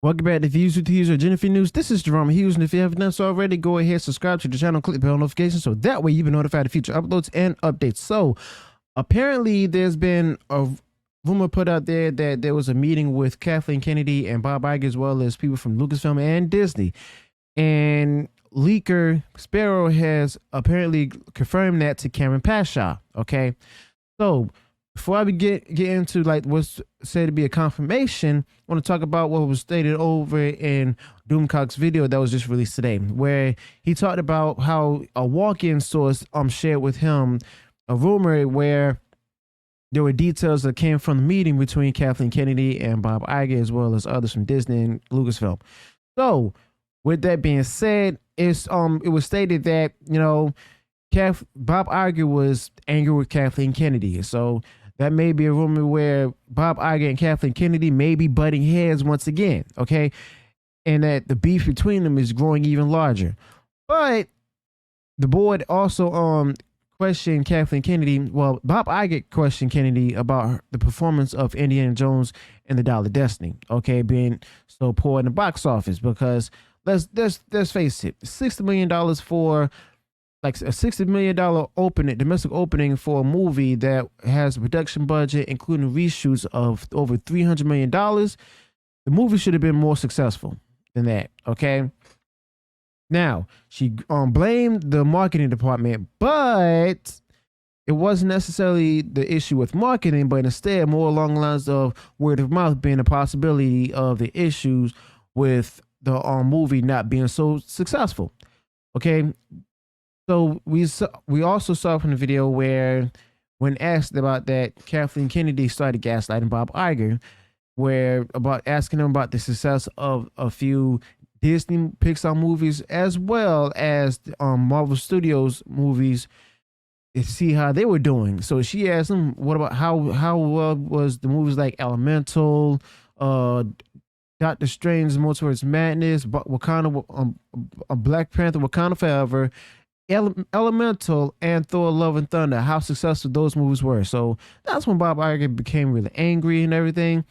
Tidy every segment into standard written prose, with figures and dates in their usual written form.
Welcome back to Views with Hughes or Jennifer News. This is Jerome Hughes, and if you haven't done so already, go ahead, subscribe to the channel, click the bell notification, so that way you'll be notified of future uploads and updates. So, apparently, there's been a rumor put out there that there was a meeting with Kathleen Kennedy and Bob Iger, as well as people from Lucasfilm and Disney. And leaker Sparrow has apparently confirmed that to Cameron Pashaw. Okay, so before I get into like what's said to be a confirmation, I want to talk about what was stated over in Doomcock's video that was just released today, where he talked about how a walk-in source shared with him a rumor where there were details that came from the meeting between Kathleen Kennedy and Bob Iger, as well as others from Disney and Lucasfilm. So, with that being said, it was stated that Bob Iger was angry with Kathleen Kennedy, so that may be a rumor where Bob Iger and Kathleen Kennedy may be butting heads once again, okay? And that the beef between them is growing even larger. But the board also questioned Kathleen Kennedy. Well, Bob Iger questioned Kennedy about the performance of Indiana Jones and the Dial of Destiny, okay, being so poor in the box office. Because let's face it, $60 million for like a $60 million domestic opening for a movie that has a production budget, including reshoots of over $300 million. The movie should have been more successful than that. Okay. Now, she blamed the marketing department, but it wasn't necessarily the issue with marketing, but instead more along the lines of word of mouth being a possibility of the issues with the movie not being so successful. Okay. So we also saw from the video where, when asked about that, Kathleen Kennedy started gaslighting Bob Iger, where about asking him about the success of a few Disney Pixar movies as well as Marvel Studios movies, to see how they were doing. So she asked him, "What about how well was the movies like Elemental, Doctor Strange, Multiverse Madness, Wakanda, Black Panther, Wakanda Forever, Elemental, and Thor: Love and Thunder, how successful those movies were." So that's when Bob Iger became really angry and everything,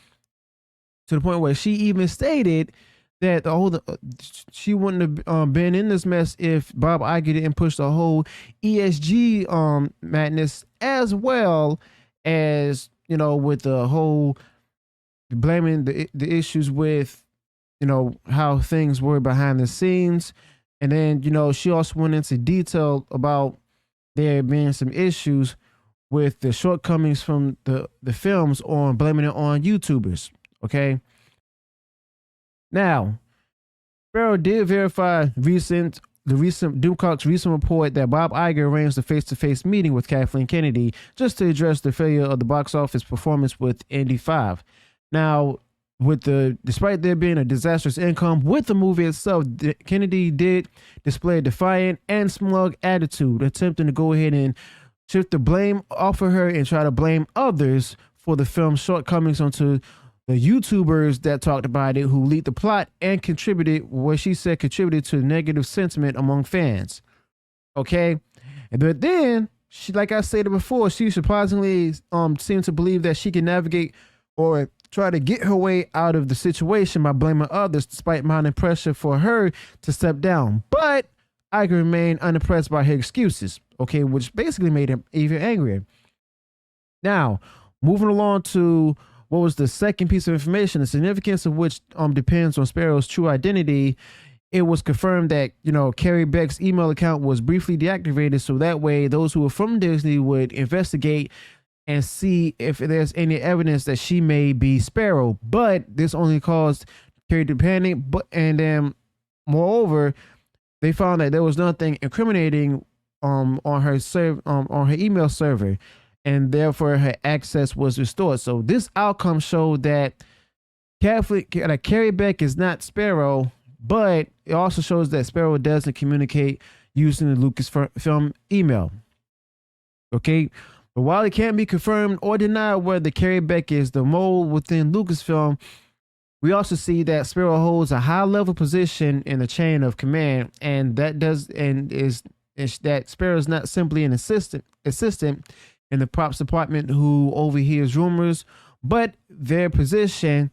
to the point where she even stated that she wouldn't have been in this mess if Bob Iger didn't push the whole ESG madness, as well as with the whole blaming the issues with how things were behind the scenes. And then, she also went into detail about there being some issues with the shortcomings from the films, on blaming it on YouTubers. Okay. Now, Sparrow did verify Doomcock's recent report that Bob Iger arranged a face-to-face meeting with Kathleen Kennedy just to address the failure of the box office performance with Indy 5. Now, despite there being a disastrous income with the movie itself, Kennedy did display a defiant and smug attitude, attempting to go ahead and shift the blame off of her and try to blame others for the film's shortcomings onto the YouTubers that talked about it, who leaked the plot and contributed to negative sentiment among fans. Okay, but then she, like I stated before, she surprisingly seemed to believe that she can navigate or try to get her way out of the situation by blaming others, despite mounting pressure for her to step down. But Iger remained unimpressed by her excuses, okay, which basically made him even angrier. Now, moving along to what was the second piece of information, the significance of which depends on Sparrow's true identity. It was confirmed that, Carrie Beck's email account was briefly deactivated, so that way those who were from Disney would investigate and see if there's any evidence that she may be Sparrow. But this only caused Carrie to panic. And then, moreover, they found that there was nothing incriminating on her email server, and therefore her access was restored. So this outcome showed that Carrie Beck is not Sparrow, but it also shows that Sparrow doesn't communicate using the Lucasfilm email. Okay. But while it can't be confirmed or denied whether Carrie Beck is the mole within Lucasfilm, we also see that Sparrow holds a high-level position in the chain of command, and that Sparrow is not simply an assistant in the props department who overhears rumors, but their position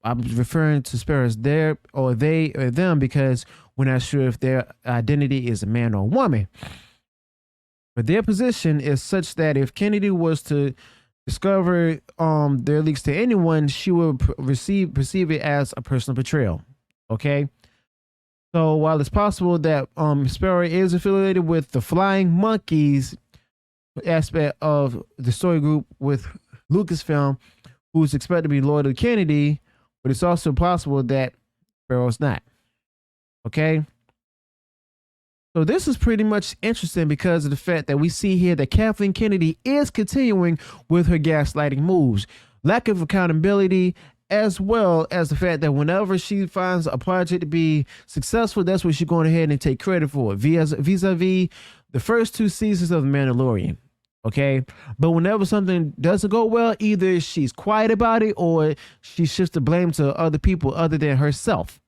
I'm referring to Sparrow as their or they or them because we're not sure if their identity is a man or a woman. But their position is such that if Kennedy was to discover their leaks to anyone, she would perceive it as a personal betrayal. Okay. So while it's possible that Sparrow is affiliated with the Flying Monkeys aspect of the story group with Lucasfilm, who's expected to be loyal to Kennedy, but it's also possible that Sparrow's not. Okay. So this is pretty much interesting because of the fact that we see here that Kathleen Kennedy is continuing with her gaslighting moves, lack of accountability, as well as the fact that whenever she finds a project to be successful, that's what she's going ahead and take credit for, vis-a-vis the first 2 seasons of The Mandalorian. Okay. But whenever something doesn't go well, either she's quiet about it or she shifts the blame to other people other than herself.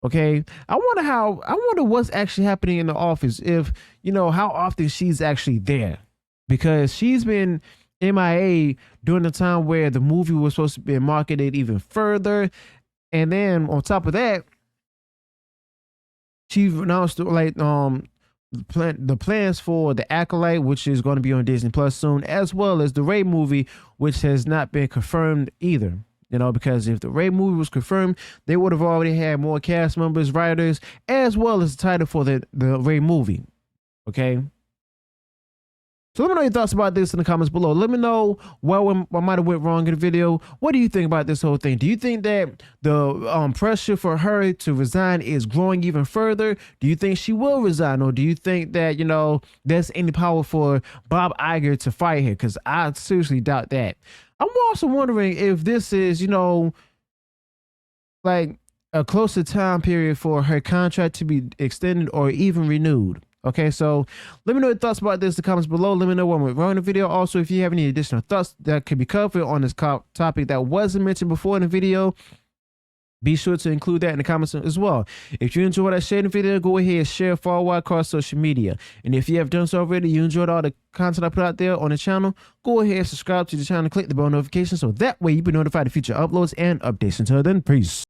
Okay. I wonder what's actually happening in the office, if, how often she's actually there, because she's been MIA during the time where the movie was supposed to be marketed even further. And then on top of that, she announced the plans for The Acolyte, which is going to be on Disney Plus soon, as well as the Rey movie, which has not been confirmed either. Because if the Rey movie was confirmed, they would have already had more cast members, writers, as well as the title for the Rey movie. Okay. So let me know your thoughts about this in the comments below. Let me know what might have went wrong in the video. What do you think about this whole thing? Do you think that the pressure for her to resign is growing even further? Do you think she will resign? Or do you think that, there's any power for Bob Iger to fire her? Because I seriously doubt that. I'm also wondering if this is, like a closer time period for her contract to be extended or even renewed. Okay, so let me know your thoughts about this in the comments below. Let me know what went wrong in the video. Also, if you have any additional thoughts that could be covered on this topic that wasn't mentioned before in the video, be sure to include that in the comments as well. If you enjoyed what I shared in the video, go ahead, share far wide across social media. And if you have done so already, you enjoyed all the content I put out there on the channel, go ahead, subscribe to the channel, click the bell notification so that way you'll be notified of future uploads and updates. Until then, peace.